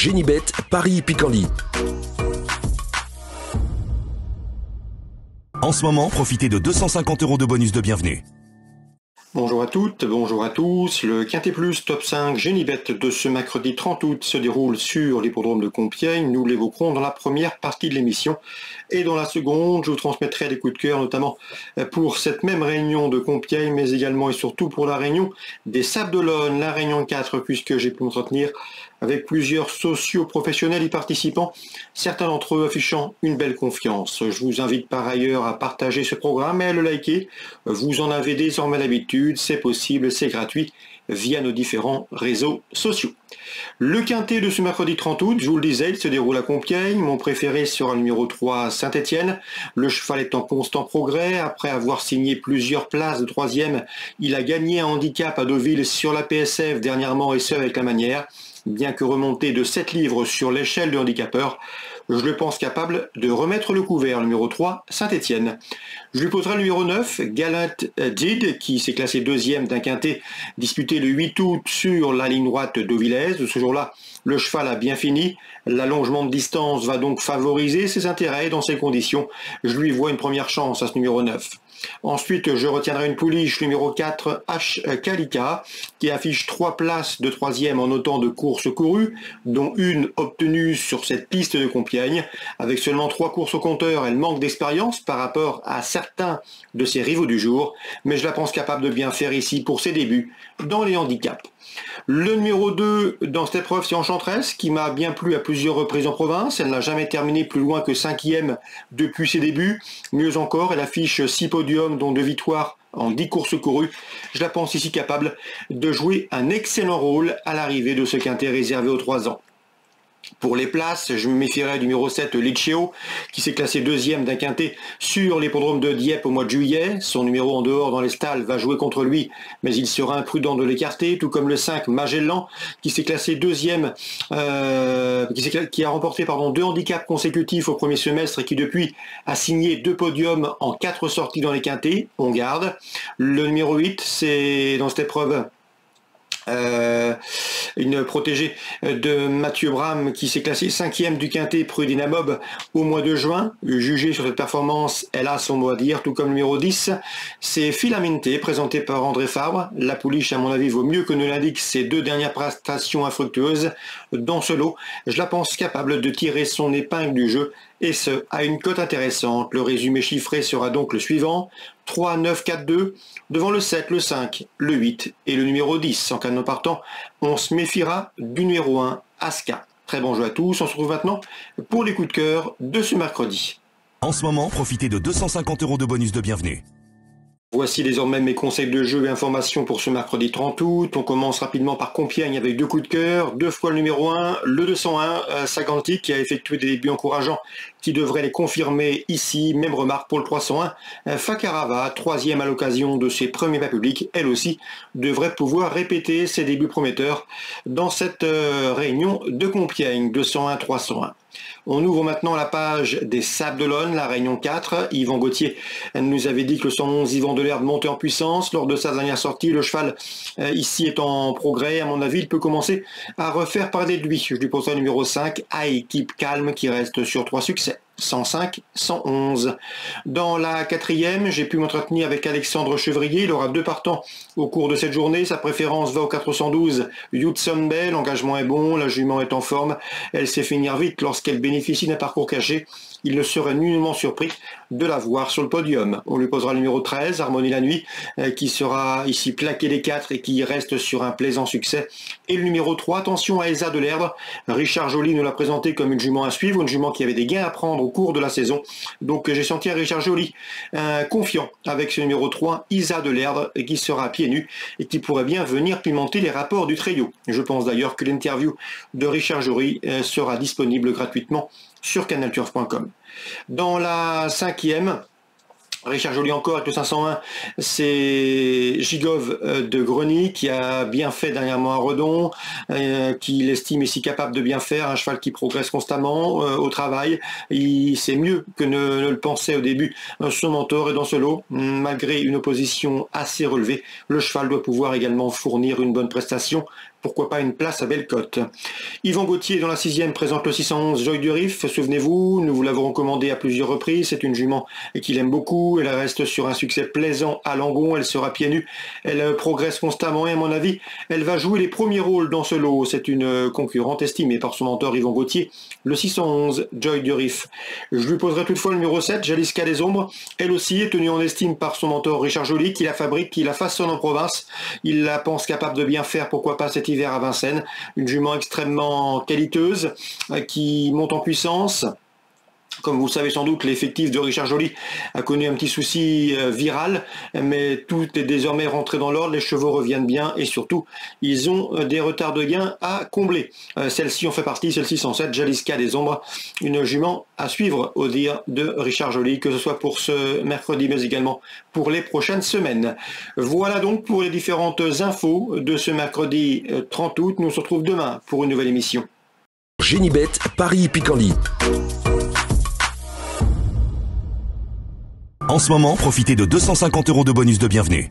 Génibet, Paris-Picanly. En ce moment, profitez de 250 € de bonus de bienvenue. Bonjour à toutes, bonjour à tous. Le Quintet Plus Top 5 Génibet de ce mercredi 30 août se déroule sur l'hippodrome de Compiègne. Nous l'évoquerons dans la première partie de l'émission. Et dans la seconde, je vous transmettrai des coups de cœur, notamment pour cette même réunion de Compiègne, mais également et surtout pour la réunion des Sables d'Olonne, la réunion 4, puisque j'ai pu m'entretenir avec plusieurs socio-professionnels y participant, certains d'entre eux affichant une belle confiance. Je vous invite par ailleurs à partager ce programme et à le liker. Vous en avez désormais l'habitude, c'est possible, c'est gratuit, via nos différents réseaux sociaux. Le quintet de ce mercredi 30 août, je vous le disais, il se déroule à Compiègne. Mon préféré sera le numéro 3, Saint-Étienne. Le cheval est en constant progrès. Après avoir signé plusieurs places de troisième, il a gagné un handicap à Deauville sur la PSF dernièrement, et ce avec la manière. Bien que remonté de 7 livres sur l'échelle de handicapeur, je le pense capable de remettre le couvert. Numéro 3, Saint-Étienne. Je lui poserai le numéro 9, Gallant Did, qui s'est classé deuxième d'un quintet disputé le 8 août sur la ligne droite d'Auvillaise. De ce jour-là, le cheval a bien fini. L'allongement de distance va donc favoriser ses intérêts. Dans ces conditions, je lui vois une première chance à ce numéro 9. Ensuite, je retiendrai une pouliche numéro 4, H. Kalika, qui affiche 3 places de troisième en autant de courses courues, dont une obtenue sur cette piste de Compiègne. Avec seulement 3 courses au compteur, elle manque d'expérience par rapport à certains de ses rivaux du jour, mais je la pense capable de bien faire ici pour ses débuts dans les handicaps. Le numéro 2 dans cette épreuve, c'est Enchantress, qui m'a bien plu à plusieurs reprises en province. Elle n'a jamais terminé plus loin que 5e depuis ses débuts. Mieux encore, elle affiche 6 podiums, dont 2 victoires en 10 courses courues. Je la pense ici capable de jouer un excellent rôle à l'arrivée de ce quintet réservé aux 3 ans. Pour les places, je me méfierai du numéro 7, Liceo, qui s'est classé deuxième d'un quintet sur l'hippodrome de Dieppe au mois de juillet. Son numéro en dehors dans les stalles va jouer contre lui, mais il sera imprudent de l'écarter, tout comme le 5, Magellan, qui s'est classé deuxième, qui a remporté 2 handicaps consécutifs au premier semestre et qui depuis a signé 2 podiums en 4 sorties dans les quintets. On garde. Le numéro 8, c'est dans cette épreuve une protégée de Mathieu Bram, qui s'est classé 5e du quintet Prudina Mob au mois de juin. Jugé sur cette performance, elle a son mot à dire, tout comme le numéro 10, c'est Filamente, présenté par André Fabre. La pouliche, à mon avis, vaut mieux que ne l'indiquent ses 2 dernières prestations infructueuses. Dans ce lot, je la pense capable de tirer son épingle du jeu, et ce, à une cote intéressante. Le résumé chiffré sera donc le suivant: 3, 9, 4, 2, devant le 7, le 5, le 8 et le numéro 10. En cas de non partant, on se méfiera du numéro 1, Aska. Très bon jeu à tous, on se retrouve maintenant pour les coups de cœur de ce mercredi. En ce moment, profitez de 250 € de bonus de bienvenue. Voici désormais mes conseils de jeu et informations pour ce mercredi 30 août. On commence rapidement par Compiègne avec 2 coups de cœur. 2 fois le numéro 1, le 201, Sagantic, qui a effectué des débuts encourageants qui devraient les confirmer ici. Même remarque pour le 301, Fakarava, 3e à l'occasion de ses premiers pas publics. Elle aussi devrait pouvoir répéter ses débuts prometteurs dans cette réunion de Compiègne. 201, 301. On ouvre maintenant la page des Sables d'Olonne, la réunion 4. Yvan Gauthier nous avait dit que le 111 Yvan Delherbe montait en puissance lors de sa dernière sortie. Le cheval ici est en progrès. À mon avis, il peut commencer à refaire parler de lui. Je lui poserai le numéro 5, à équipe calme, qui reste sur 3 succès. 105, 111. Dans la 4e, j'ai pu m'entretenir avec Alexandre Chevrier. Il aura 2 partants au cours de cette journée. Sa préférence va au 412, Hudson Bay. L'engagement est bon, la jument est en forme. Elle sait finir vite lorsqu'elle bénéficie d'un parcours caché. Il ne serait nullement surpris de la voir sur le podium. On lui posera le numéro 13, Harmonie la nuit, qui sera ici plaqué des 4 et qui reste sur un plaisant succès. Et le numéro 3, attention à Elsa Delherbe. Richard Joly nous l'a présenté comme une jument à suivre, une jument qui avait des gains à prendre au cours de la saison. Donc j'ai senti à Richard Joly confiant avec ce numéro 3, Isa Delherbe, qui sera pieds nus et qui pourrait bien venir pimenter les rapports du trio. Je pense d'ailleurs que l'interview de Richard Joly sera disponible gratuitement sur canalturf.com. Dans la 5e, Richard Joly encore avec le 501, c'est Gigov de Greny qui a bien fait dernièrement à Redon, qu'il estime ici capable de bien faire, un cheval qui progresse constamment au travail. C'est mieux que ne le pensait au début son mentor, et dans ce lot, malgré une opposition assez relevée, le cheval doit pouvoir également fournir une bonne prestation pourquoi pas une place à belle cote. Yvan Gauthier dans la 6e présente le 611 Joy du Rif. Souvenez-vous, nous vous l'avons recommandé à plusieurs reprises. C'est une jument qu'il aime beaucoup. Elle reste sur un succès plaisant à Langon. Elle sera pieds nus. Elle progresse constamment et à mon avis, elle va jouer les premiers rôles dans ce lot. C'est une concurrente estimée par son mentor Yvan Gauthier, le 611 Joy du Rif. Je lui poserai toutefois le numéro 7, Jaliska des Ombres. Elle aussi est tenue en estime par son mentor Richard Joly, qui la fabrique, qui la façonne en province. Il la pense capable de bien faire, pourquoi pas cet hiver à Vincennes. Une jument extrêmement qualiteuse, qui monte en puissance. Comme vous le savez sans doute, l'effectif de Richard Joly a connu un petit souci viral, mais tout est désormais rentré dans l'ordre, les chevaux reviennent bien et surtout, ils ont des retards de gain à combler. Celle-ci en fait partie, celle-ci 107, Jaliska des Ombres, une jument à suivre au dire de Richard Joly, que ce soit pour ce mercredi, mais également pour les prochaines semaines. Voilà donc pour les différentes infos de ce mercredi 30 août. Nous on se retrouve demain pour une nouvelle émission. Génibet, Paris Picardie. En ce moment, profitez de 250 € de bonus de bienvenue.